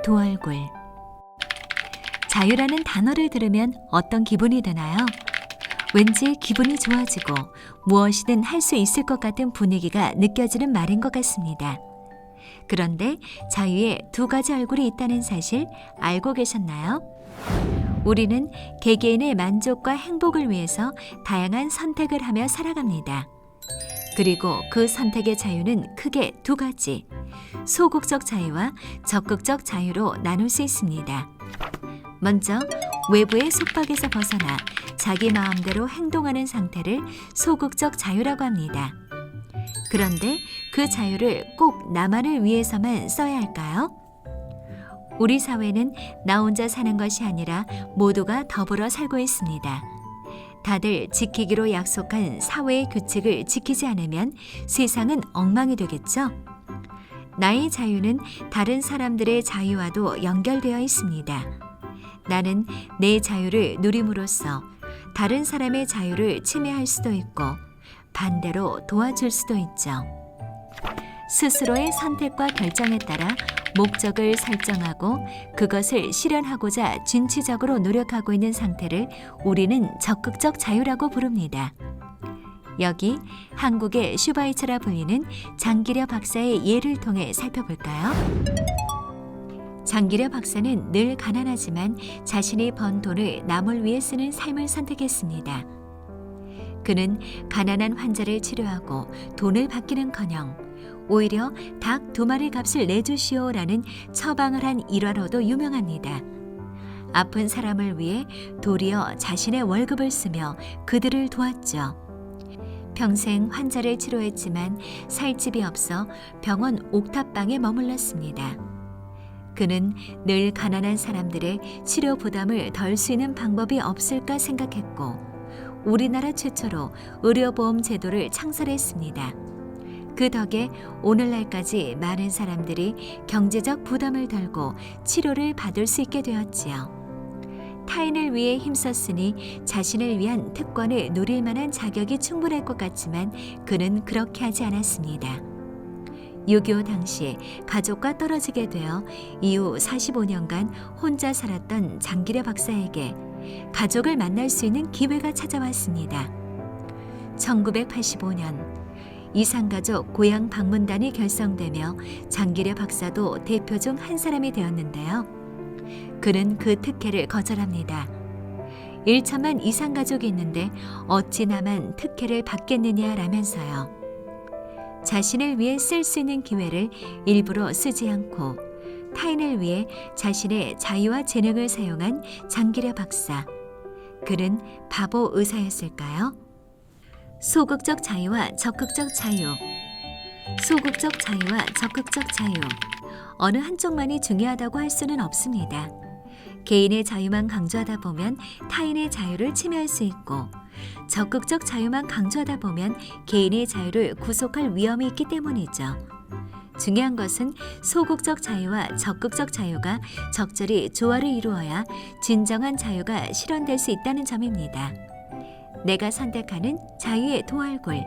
두 얼굴. 자유라는 단어를 들으면 어떤 기분이 드나요? 왠지 기분이 좋아지고 무엇이든 할 수 있을 것 같은 분위기가 느껴지는 말인 것 같습니다. 그런데 자유에 두 가지 얼굴이 있다는 사실 알고 계셨나요? 우리는 개개인의 만족과 행복을 위해서 다양한 선택을 하며 살아갑니다. 그리고 그 선택의 자유는 크게 두 가지, 소극적 자유와 적극적 자유로 나눌 수 있습니다. 먼저 외부의 속박에서 벗어나 자기 마음대로 행동하는 상태를 소극적 자유라고 합니다. 그런데 그 자유를 꼭 나만을 위해서만 써야 할까요? 우리 사회는 나 혼자 사는 것이 아니라 모두가 더불어 살고 있습니다. 다들 지키기로 약속한 사회의 규칙을 지키지 않으면 세상은 엉망이 되겠죠? 나의 자유는 다른 사람들의 자유와도 연결되어 있습니다. 나는 내 자유를 누림으로써 다른 사람의 자유를 침해할 수도 있고 반대로 도와줄 수도 있죠. 스스로의 선택과 결정에 따라 목적을 설정하고 그것을 실현하고자 진취적으로 노력하고 있는 상태를 우리는 적극적 자유라고 부릅니다. 여기 한국의 슈바이처라 불리는 장기려 박사의 예를 통해 살펴볼까요? 장기려 박사는 늘 가난하지만 자신이 번 돈을 남을 위해 쓰는 삶을 선택했습니다. 그는 가난한 환자를 치료하고 돈을 받기는커녕 오히려 닭 2마리 값을 내주시오라는 처방을 한 일화로도 유명합니다. 아픈 사람을 위해 도리어 자신의 월급을 쓰며 그들을 도왔죠. 평생 환자를 치료했지만 살 집이 없어 병원 옥탑방에 머물렀습니다. 그는 늘 가난한 사람들의 치료 부담을 덜 수 있는 방법이 없을까 생각했고 우리나라 최초로 의료보험 제도를 창설했습니다. 그 덕에 오늘날까지 많은 사람들이 경제적 부담을 덜고 치료를 받을 수 있게 되었지요. 타인을 위해 힘썼으니 자신을 위한 특권을 누릴 만한 자격이 충분할 것 같지만 그는 그렇게 하지 않았습니다. 6.25 당시에 가족과 떨어지게 되어 이후 45년간 혼자 살았던 장기려 박사에게 가족을 만날 수 있는 기회가 찾아왔습니다. 1985년 이산가족 고향 방문단이 결성되며 장기려 박사도 대표 중 한 사람이 되었는데요. 그는 그 특혜를 거절합니다. 1천만 이산가족이 있는데 어찌 나만 특혜를 받겠느냐라면서요. 자신을 위해 쓸 수 있는 기회를 일부러 쓰지 않고 타인을 위해 자신의 자유와 재능을 사용한 장기려 박사. 그는 바보 의사였을까요? 소극적 자유와 적극적 자유. 소극적 자유와 적극적 자유. 어느 한쪽만이 중요하다고 할 수는 없습니다. 개인의 자유만 강조하다 보면 타인의 자유를 침해할 수 있고 적극적 자유만 강조하다 보면 개인의 자유를 구속할 위험이 있기 때문이죠. 중요한 것은 소극적 자유와 적극적 자유가 적절히 조화를 이루어야 진정한 자유가 실현될 수 있다는 점입니다. 내가 선택하는 자유의 두 얼굴.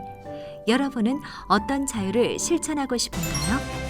여러분은 어떤 자유를 실천하고 싶은가요?